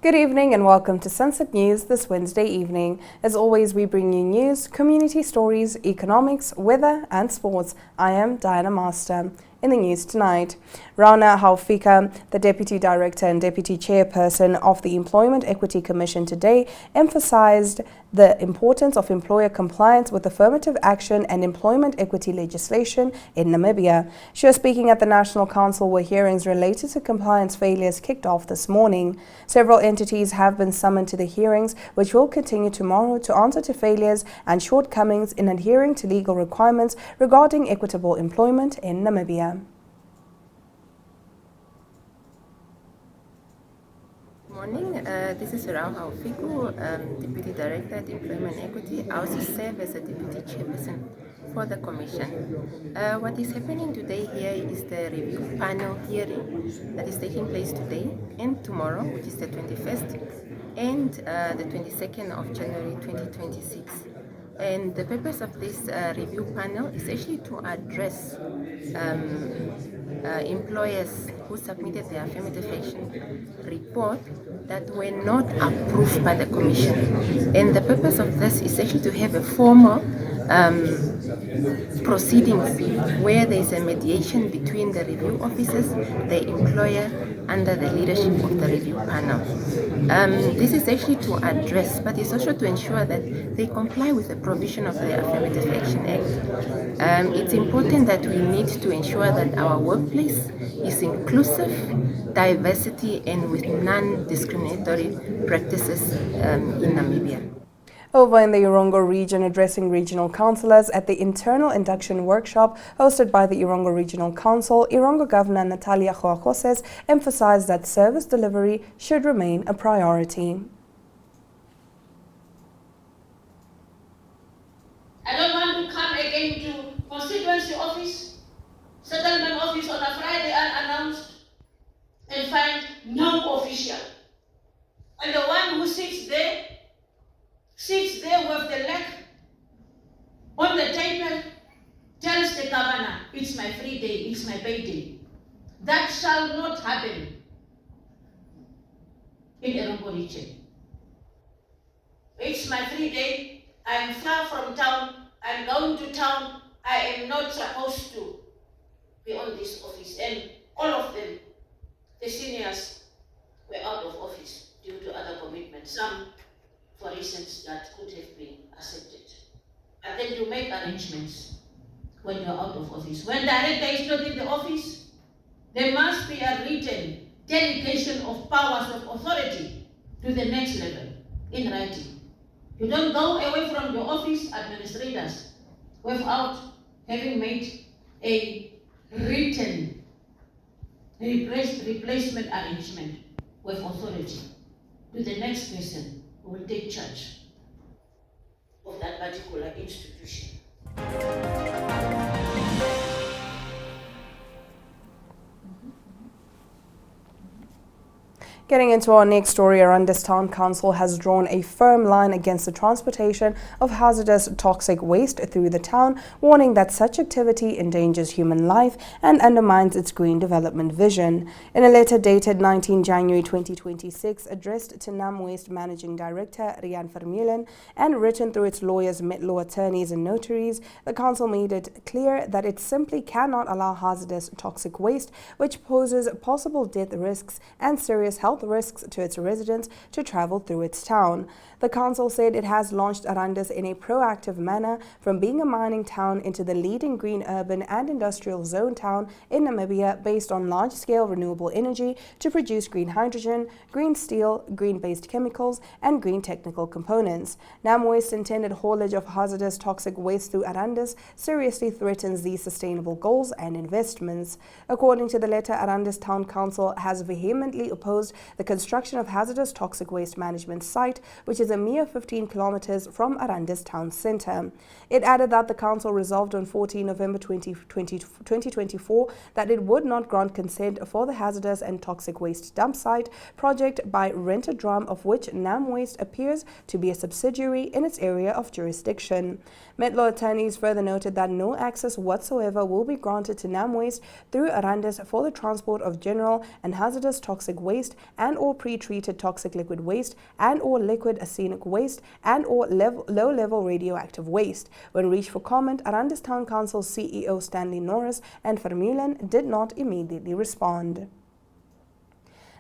Good evening and welcome to Sunset News this Wednesday evening. As always, we bring you news, community stories, economics, weather and sports. I am Diana Master. In the news tonight, Rana Haufika, the Deputy Director and Deputy Chairperson of the Employment Equity Commission today, emphasized the importance of employer compliance with affirmative action and employment equity legislation in Namibia. She was speaking at the National Council where hearings related to compliance failures kicked off this morning. Several entities have been summoned to the hearings, which will continue tomorrow to answer to failures and shortcomings in adhering to legal requirements regarding equitable employment in Namibia. Morning, this is Rana Haufika, Deputy Director at Employment Equity. I also serve as a Deputy Chairperson for the Commission. What is happening today here is the review panel hearing that is taking place today and tomorrow, which is the 21st and the 22nd of January 2026. And the purpose of this review panel is actually to address employers who submitted their affirmative action report that were not approved by the Commission. And the purpose of this is actually to have a formal proceedings where there is a mediation between the review officers, the employer, under the leadership of the review panel. This is actually to address, but it's also to ensure that they comply with the provision of the Affirmative Action Act. It's important that we need to ensure that our workplace is inclusive, diversity, and with non-discriminatory practices in Namibia. Over in the Erongo region, addressing regional councillors at the internal induction workshop hosted by the Erongo Regional Council, Erongo Governor Natalia Goagoses emphasized that service delivery should remain a priority. I don't want to come again to constituency office, settlement office on a Friday unannounced and find no official. And the one who sits there with the leg on the table, tells the governor, it's my free day, it's my payday. That shall not happen in Erongo region. It's my free day, I'm far from town, I'm going to town, I am not supposed to be on this office. And all of them, the seniors, were out of office due to other commitments. Some for reasons that could have been accepted. And then you make arrangements when you're out of office. When director is not in the office, there must be a written delegation of powers of authority to the next level in writing. You don't go away from your office administrators without having made a written replacement arrangement with authority to the next person who will take charge of that particular institution. Getting into our next story, Arandis Town Council has drawn a firm line against the transportation of hazardous toxic waste through the town, warning that such activity endangers human life and undermines its green development vision. In a letter dated 19 January 2026, addressed to NamWaste Managing Director Rian Vermeulen and written through its lawyers, Metlaw attorneys and notaries, the council made it clear that it simply cannot allow hazardous toxic waste, which poses possible death risks and serious health risks to its residents, to travel through its town. The council said it has launched Arandis in a proactive manner from being a mining town into the leading green urban and industrial zone town in Namibia based on large-scale renewable energy to produce green hydrogen, green steel, green-based chemicals, and green technical components. NamWaste's intended haulage of hazardous toxic waste through Arandis seriously threatens these sustainable goals and investments. According to the letter, Arandis Town Council has vehemently opposed the construction of hazardous toxic waste management site, which is a mere 15 kilometers from Arandis town centre. It added that the council resolved on 14 November 2024 that it would not grant consent for the hazardous and toxic waste dump site project by Rent a Drum, of which NamWaste appears to be a subsidiary in its area of jurisdiction. Metlaw attorneys further noted that no access whatsoever will be granted to NamWaste through Arandis for the transport of general and hazardous toxic waste, and or pre-treated toxic liquid waste and or liquid arsenic waste and or low-level radioactive waste. When reached for comment, Arandis Town Council CEO Stanley Norris and Vermeulen did not immediately respond.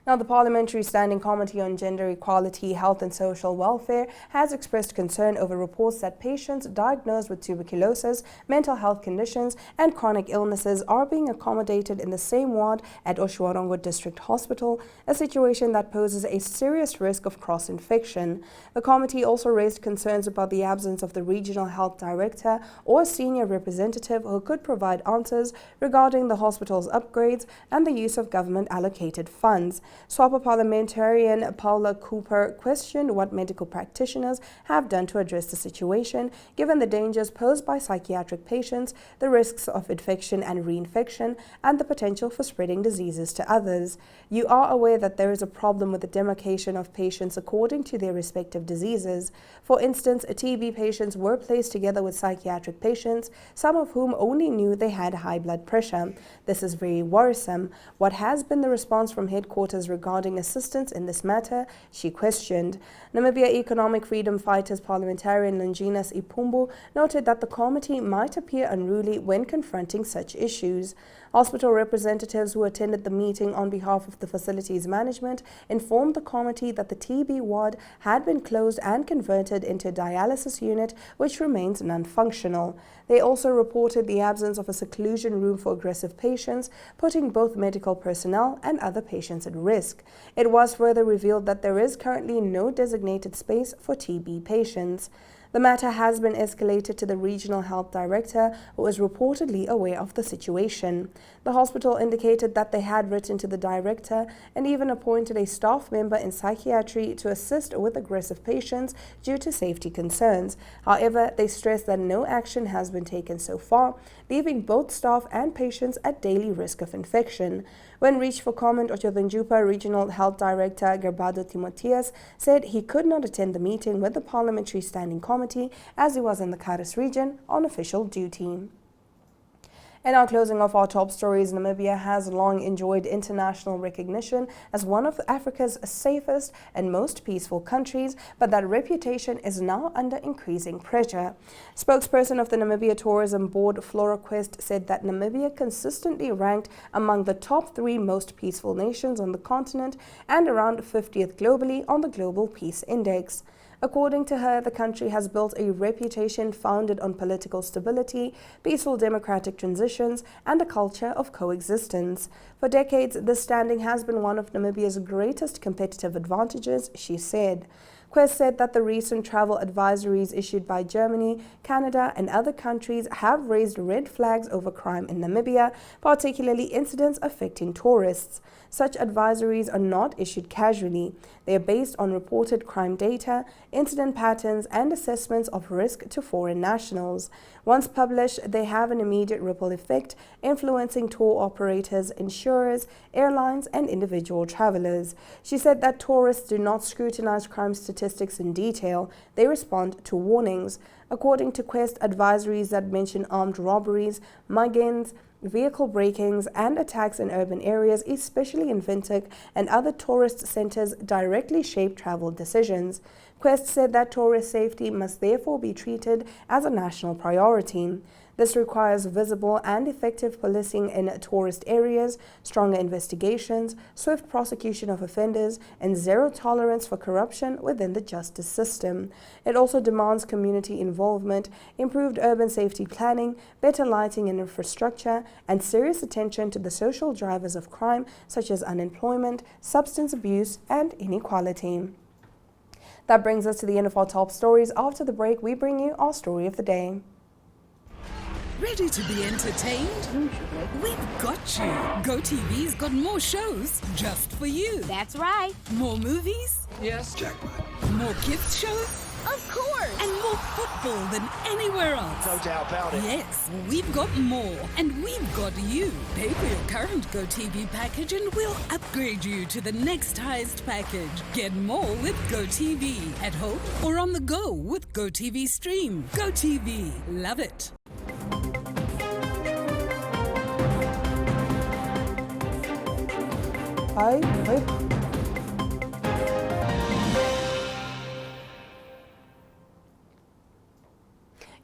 Now, the Parliamentary Standing Committee on Gender Equality, Health and Social Welfare has expressed concern over reports that patients diagnosed with tuberculosis, mental health conditions and chronic illnesses are being accommodated in the same ward at Oshuarongo District Hospital, a situation that poses a serious risk of cross-infection. The committee also raised concerns about the absence of the Regional Health Director or senior representative who could provide answers regarding the hospital's upgrades and the use of government-allocated funds. SWAPO parliamentarian Paula Cooper questioned what medical practitioners have done to address the situation, given the dangers posed by psychiatric patients, the risks of infection and reinfection, and the potential for spreading diseases to others. You are aware that there is a problem with the demarcation of patients according to their respective diseases. For instance, TB patients were placed together with psychiatric patients, some of whom only knew they had high blood pressure. This is very worrisome. What has been the response from headquarters regarding assistance in this matter? She questioned. Namibia Economic Freedom Fighters parliamentarian Longinas Ipumbu noted that the committee might appear unruly when confronting such issues. Hospital representatives who attended the meeting on behalf of the facilities management informed the committee that the TB ward had been closed and converted into a dialysis unit, which remains non-functional. They also reported the absence of a seclusion room for aggressive patients, putting both medical personnel and other patients at risk. It was further revealed that there is currently no designated space for TB patients. The matter has been escalated to the Regional Health Director, who is reportedly aware of the situation. The hospital indicated that they had written to the director and even appointed a staff member in psychiatry to assist with aggressive patients due to safety concerns. However, they stressed that no action has been taken so far, leaving both staff and patients at daily risk of infection. When reached for comment, Otjozondjupa Regional Health Director Gerbado Timotheus said he could not attend the meeting with the Parliamentary Standing Committee as he was in the Karis region on official duty. And now, closing off our top stories, Namibia has long enjoyed international recognition as one of Africa's safest and most peaceful countries, but that reputation is now under increasing pressure. Spokesperson of the Namibia Tourism Board, Flora Quest, said that Namibia consistently ranked among the top 3 most peaceful nations on the continent and around 50th globally on the Global Peace Index. According to her, the country has built a reputation founded on political stability, peaceful democratic transitions, and a culture of coexistence. For decades, this standing has been one of Namibia's greatest competitive advantages, she said. Quest said that the recent travel advisories issued by Germany, Canada, and other countries have raised red flags over crime in Namibia, particularly incidents affecting tourists. Such advisories are not issued casually. They are based on reported crime data, incident patterns, and assessments of risk to foreign nationals. Once published, they have an immediate ripple effect, influencing tour operators, insurers, airlines, and individual travelers. She said that tourists do not scrutinize crime statistics in detail. They respond to warnings. According to Quest, advisories that mention armed robberies, muggings, vehicle break-ins, and attacks in urban areas, especially in Windhoek and other tourist centers, directly shape travel decisions. Quest said that tourist safety must therefore be treated as a national priority. This requires visible and effective policing in tourist areas, stronger investigations, swift prosecution of offenders, and zero tolerance for corruption within the justice system. It also demands community involvement, improved urban safety planning, better lighting and infrastructure, and serious attention to the social drivers of crime such as unemployment, substance abuse, and inequality. That brings us to the end of our top stories. After the break, we bring you our story of the day. Ready to be entertained? We've got you. GoTV's got more shows just for you. That's right. More movies? Yes, jackpot. More kids shows? Of course. And more football than anywhere else. No doubt about it. Yes, we've got more. And we've got you. Pay for your current GoTV package and we'll upgrade you to the next highest package. Get more with GoTV. At home or on the go with GoTV Stream. GoTV. Love it. Hi.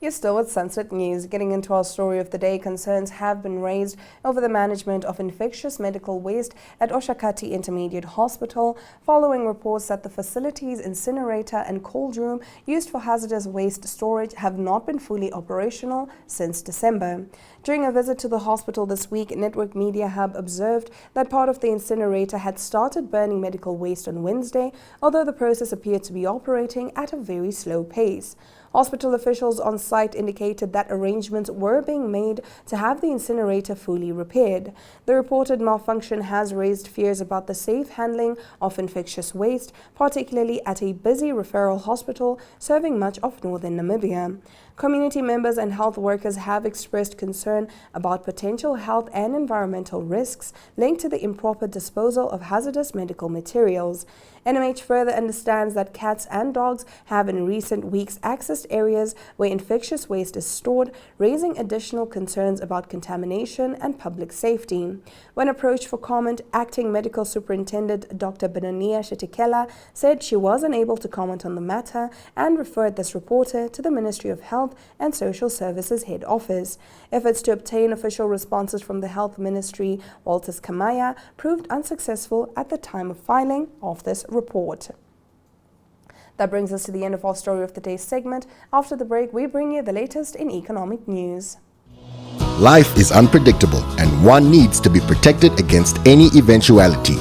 You're still with Sunset News. Getting into our story of the day, concerns have been raised over the management of infectious medical waste at Oshakati Intermediate Hospital following reports that the facility's incinerator and cold room used for hazardous waste storage have not been fully operational since December. During a visit to the hospital this week, Network Media Hub observed that part of the incinerator had started burning medical waste on Wednesday, although the process appeared to be operating at a very slow pace. Hospital officials on site indicated that arrangements were being made to have the incinerator fully repaired. The reported malfunction has raised fears about the safe handling of infectious waste, particularly at a busy referral hospital serving much of northern Namibia. Community members and health workers have expressed concern about potential health and environmental risks linked to the improper disposal of hazardous medical materials. NMH further understands that cats and dogs have in recent weeks accessed areas where infectious waste is stored, raising additional concerns about contamination and public safety. When approached for comment, Acting Medical Superintendent Dr. Benania Shetikela said she was unable to comment on the matter and referred this reporter to the Ministry of Health and Social Services Head Office. Efforts to obtain official responses from the Health Ministry, Walters Kamaya, proved unsuccessful at the time of filing of this report. That brings us to the end of our Story of the Day segment. After the break, we bring you the latest in economic news. Life is unpredictable and one needs to be protected against any eventuality.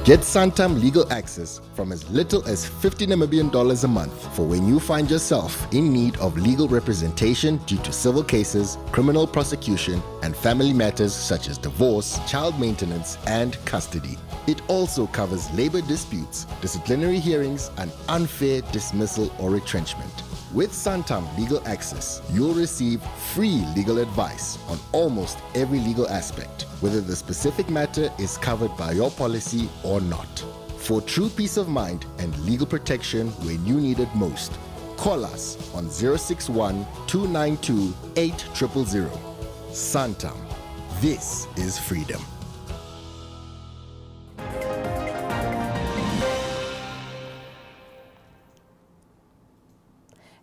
Get Santam legal access from as little as 50 Namibian dollars a month for when you find yourself in need of legal representation due to civil cases, criminal prosecution, and family matters such as divorce, child maintenance, and custody. It also covers labor disputes, disciplinary hearings, and unfair dismissal or retrenchment. With Santam Legal Access, you'll receive free legal advice on almost every legal aspect, whether the specific matter is covered by your policy or not. For true peace of mind and legal protection when you need it most, call us on 061 292 8000. Santam. This is freedom.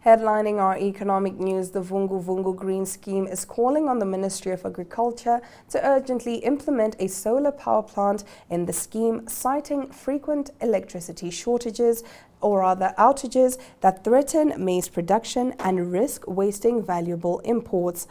Headlining our economic news, the Vungu Vungu Green Scheme is calling on the Ministry of Agriculture to urgently implement a solar power plant in the scheme, citing frequent electricity shortages or rather outages that threaten maize production and risk wasting valuable imports.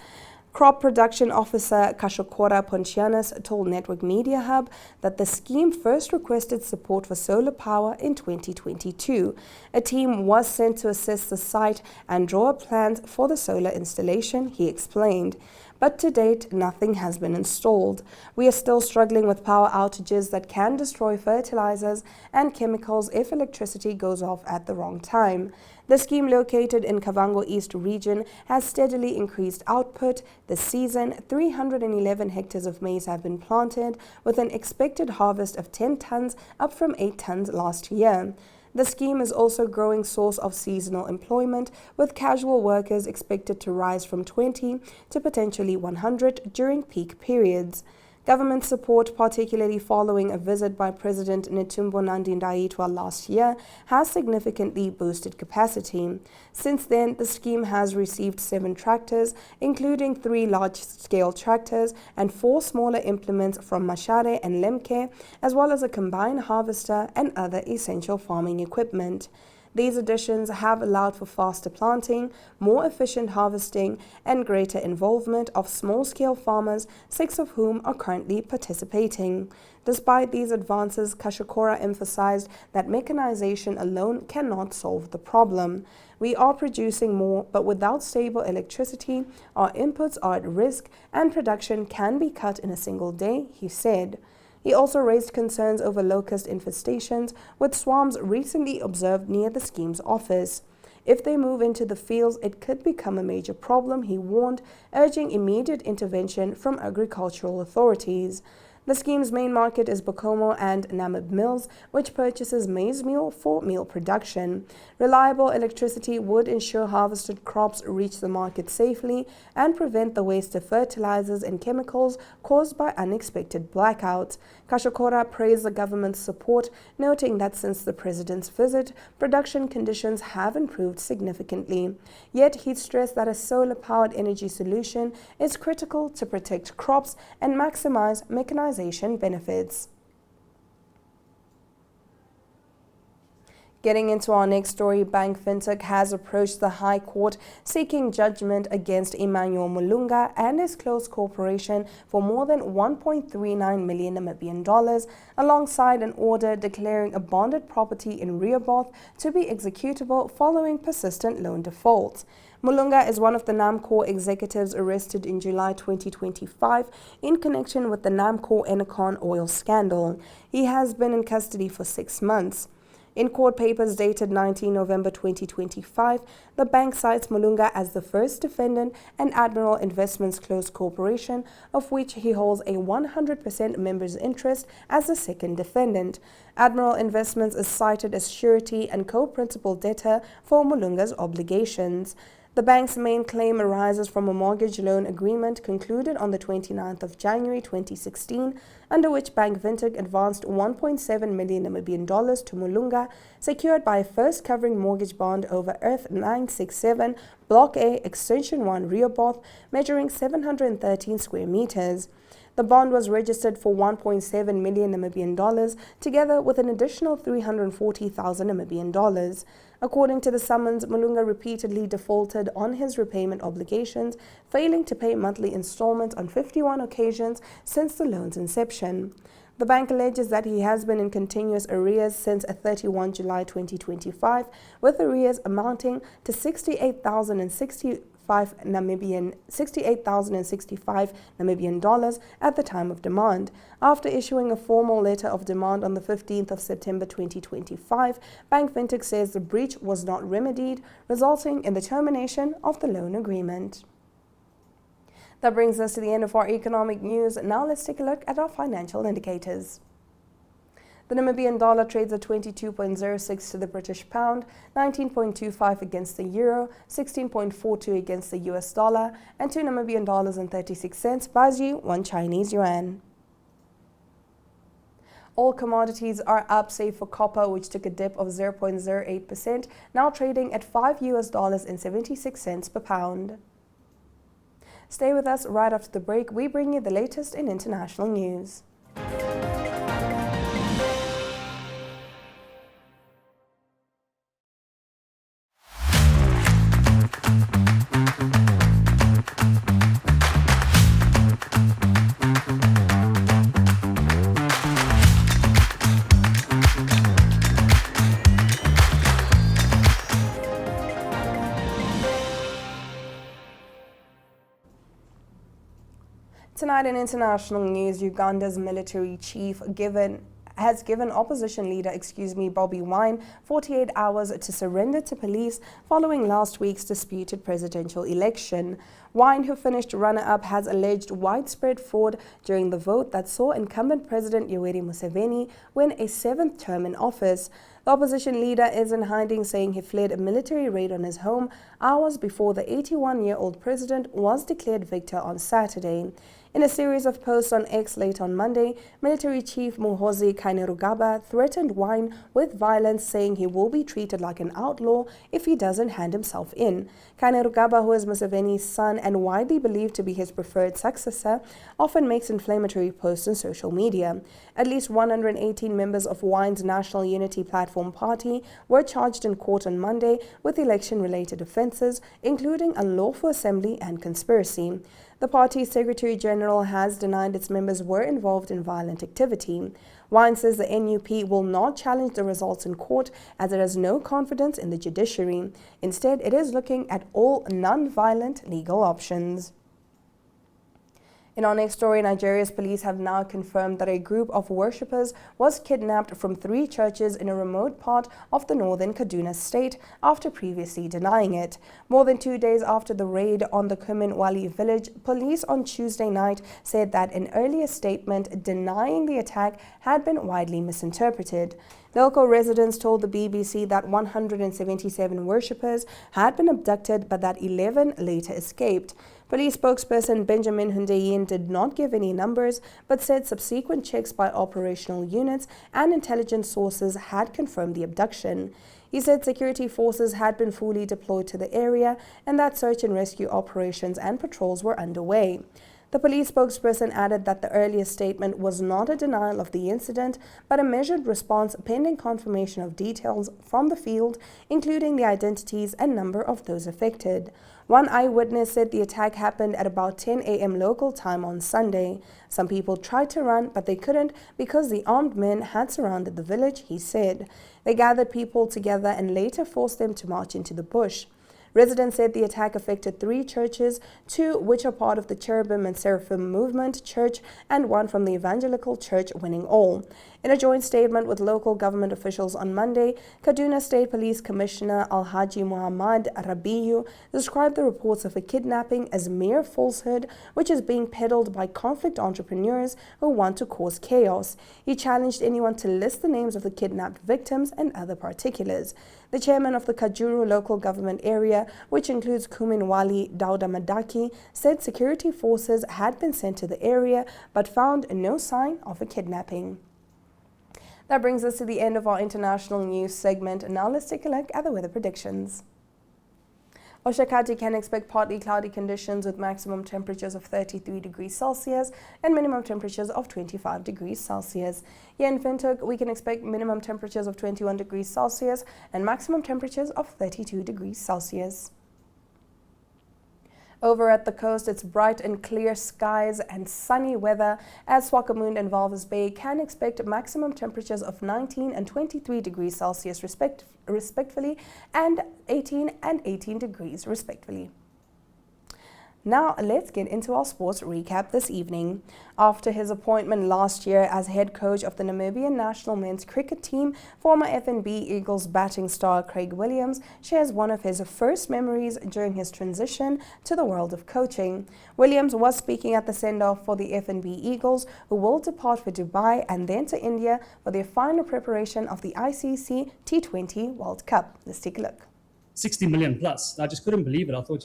Crop Production Officer Kashokora Pontianas told Network Media Hub that the scheme first requested support for solar power in 2022. A team was sent to assess the site and draw up plans for the solar installation, he explained. But to date, nothing has been installed. We are still struggling with power outages that can destroy fertilizers and chemicals if electricity goes off at the wrong time. The scheme, located in Kavango East region, has steadily increased output. This season, 311 hectares of maize have been planted, with an expected harvest of 10 tons, up from 8 tons last year. The scheme is also a growing source of seasonal employment, with casual workers expected to rise from 20 to potentially 100 during peak periods. Government support, particularly following a visit by President Netumbo Nandi-Ndaitwah last year, has significantly boosted capacity. Since then, the scheme has received 7 tractors, including 3 large-scale tractors and 4 smaller implements from Mashare and Lemke, as well as a combined harvester and other essential farming equipment. These additions have allowed for faster planting, more efficient harvesting, and greater involvement of small-scale farmers, 6 of whom are currently participating. Despite these advances, Kashokora emphasized that mechanization alone cannot solve the problem. We are producing more, but without stable electricity, our inputs are at risk and production can be cut in a single day, he said. He also raised concerns over locust infestations, with swarms recently observed near the scheme's office. If they move into the fields, it could become a major problem, he warned, urging immediate intervention from agricultural authorities. The scheme's main market is Bokomo and Namib Mills, which purchases maize meal for meal production. Reliable electricity would ensure harvested crops reach the market safely and prevent the waste of fertilizers and chemicals caused by unexpected blackouts. Kashokora praised the government's support, noting that since the president's visit, production conditions have improved significantly. Yet he stressed that a solar-powered energy solution is critical to protect crops and maximize mechanization benefits. Getting into our next story, Bank Windhoek has approached the High Court seeking judgment against Emmanuel Mulunga and his close corporation for more than 1.39 million Namibian dollars, alongside an order declaring a bonded property in Rehoboth to be executable following persistent loan defaults. Mulunga is one of the Namcor executives arrested in July 2025 in connection with the Namcor Enercon oil scandal. He has been in custody for 6 months. In court papers dated 19 November 2025, the bank cites Mulunga as the first defendant and Admiral Investments Close Corporation, of which he holds a 100% member's interest, as the second defendant. Admiral Investments is cited as surety and co-principal debtor for Mulunga's obligations. The bank's main claim arises from a mortgage loan agreement concluded on the 29th of January 2016, under which Bank Windhoek advanced 1.7 million Namibian dollars to Mulunga, secured by a first covering mortgage bond over Earth 967, Block A, Extension 1, Rehoboth, measuring 713 square meters. The bond was registered for 1.7 million Namibian dollars, together with an additional 340,000 Namibian dollars. According to the summons, Mulunga repeatedly defaulted on his repayment obligations, failing to pay monthly installments on 51 occasions since the loan's inception. The bank alleges that he has been in continuous arrears since 31 July 2025, with arrears amounting to 68,065 Namibian dollars at the time of demand. After issuing a formal letter of demand on the 15th of September 2025, Bank Windhoek says the breach was not remedied, resulting in the termination of the loan agreement. That brings us to the end of our economic news. Now let's take a look at our financial indicators. The Namibian dollar trades at 22.06 to the British pound, 19.25 against the euro, 16.42 against the US dollar, and 2 Namibian dollars and 36 cents buys you 1 Chinese yuan. All commodities are up, save for copper, which took a dip of 0.08%, now trading at $5.76 per pound. Stay with us. Right after the break, we bring you the latest in international news. Tonight in international news, Uganda's military chief has given opposition leader, Bobi Wine, 48 hours to surrender to police following last week's disputed presidential election. Wine, who finished runner-up, has alleged widespread fraud during the vote that saw incumbent President Yoweri Museveni win a 7th term in office. The opposition leader is in hiding, saying he fled a military raid on his home hours before the 81-year-old president was declared victor on Saturday. In a series of posts on X late on Monday, military chief Muhoozi Kainerugaba threatened Wine with violence, saying he will be treated like an outlaw if he doesn't hand himself in. Kainerugaba, who is Museveni's son and widely believed to be his preferred successor, often makes inflammatory posts on social media. At least 118 members of Wine's National Unity Platform party were charged in court on Monday with election-related offences, including unlawful assembly and conspiracy. The party's Secretary General has denied its members were involved in violent activity. Wine says the NUP will not challenge the results in court as it has no confidence in the judiciary. Instead, it is looking at all non-violent legal options. In our next story, Nigeria's police have now confirmed that a group of worshippers was kidnapped from 3 churches in a remote part of the northern Kaduna state after previously denying it. More than 2 days after the raid on the Kuminwali village, police on Tuesday night said that an earlier statement denying the attack had been widely misinterpreted. Local residents told the BBC that 177 worshippers had been abducted, but that 11 later escaped. Police spokesperson Benjamin Hundeyin did not give any numbers, but said subsequent checks by operational units and intelligence sources had confirmed the abduction. He said security forces had been fully deployed to the area and that search and rescue operations and patrols were underway. The police spokesperson added that the earlier statement was not a denial of the incident, but a measured response pending confirmation of details from the field, including the identities and number of those affected. One eyewitness said the attack happened at about 10 a.m. local time on Sunday. Some people tried to run, but they couldn't because the armed men had surrounded the village, he said. They gathered people together and later forced them to march into the bush. Residents said the attack affected 3 churches, 2 which are part of the Cherubim and Seraphim Movement Church and 1 from the Evangelical Church Winning All. In a joint statement with local government officials on Monday, Kaduna State Police Commissioner Alhaji Muhammad Rabiu described the reports of a kidnapping as mere falsehood, which is being peddled by conflict entrepreneurs who want to cause chaos. He challenged anyone to list the names of the kidnapped victims and other particulars. The chairman of the Kajuru local government area, which includes Kuminwali Dauda Madaki, said security forces had been sent to the area but found no sign of a kidnapping. That brings us to the end of our international news segment. Now let's take a look at the weather predictions. Oshakati can expect partly cloudy conditions with maximum temperatures of 33 degrees Celsius and minimum temperatures of 25 degrees Celsius. Here in Windhoek, we can expect minimum temperatures of 21 degrees Celsius and maximum temperatures of 32 degrees Celsius. Over at the coast, it's bright and clear skies and sunny weather, as Swakopmund and Walvis Bay can expect maximum temperatures of 19 and 23 degrees Celsius respectively, and 18 and 18 degrees respectively. Now, let's get into our sports recap this evening. After his appointment last year as head coach of the Namibian national men's cricket team, former FNB Eagles batting star Craig Williams shares one of his first memories during his transition to the world of coaching. Williams was speaking at the send-off for the FNB Eagles, who will depart for Dubai and then to India for their final preparation of the ICC T20 World Cup. Let's take a look. 60 million plus. I just couldn't believe it. I thought,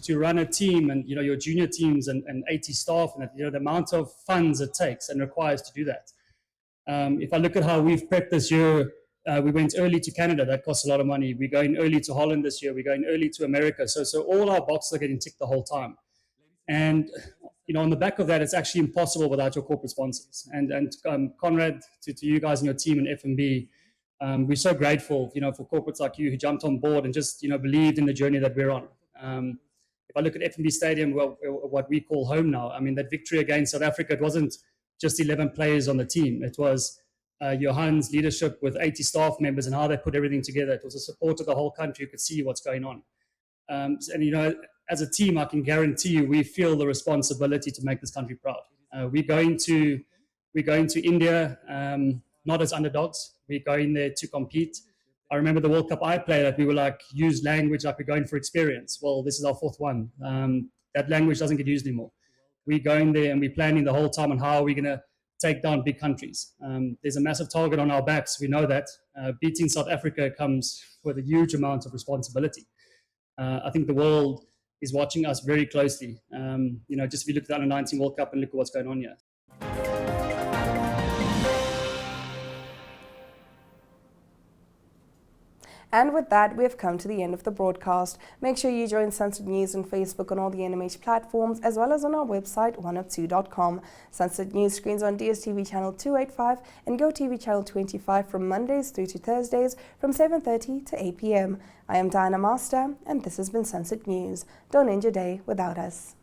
to run a team and, your junior teams and 80 staff and, the amount of funds it takes and requires to do that. If I look at how we've prepped this year, we went early to Canada. That costs a lot of money. We're going early to Holland this year. We're going early to America. So all our boxes are getting ticked the whole time. And, on the back of that, it's actually impossible without your corporate sponsors. And Conrad, to you guys and your team in FNB, we're so grateful, for corporates like you who jumped on board and just, believed in the journey that we're on. If I look at FNB Stadium, what we call home now, that victory against South Africa, it wasn't just 11 players on the team. It was Johan's leadership with 80 staff members and how they put everything together. It was a support of the whole country who could see what's going on. And, as a team, I can guarantee you, we feel the responsibility to make this country proud. We're going to India, not as underdogs. We're going there to compete. I remember the World Cup I played that we were use language like we're going for experience. Well, this is our 4th one. That language doesn't get used anymore. We're going there and we're planning the whole time on how are we going to take down big countries. There's a massive target on our backs. We know that. Beating South Africa comes with a huge amount of responsibility. I think the world is watching us very closely. Just if you look at the Under-19 World Cup and look at what's going on here. And with that, we have come to the end of the broadcast. Make sure you join Sunset News on Facebook on all the NMH platforms, as well as on our website, 102.com. Sunset News screens on DSTV channel 285 and GoTV channel 25 from Mondays through to Thursdays from 7:30 to 8 p.m. I am Diana Master, and this has been Sunset News. Don't end your day without us.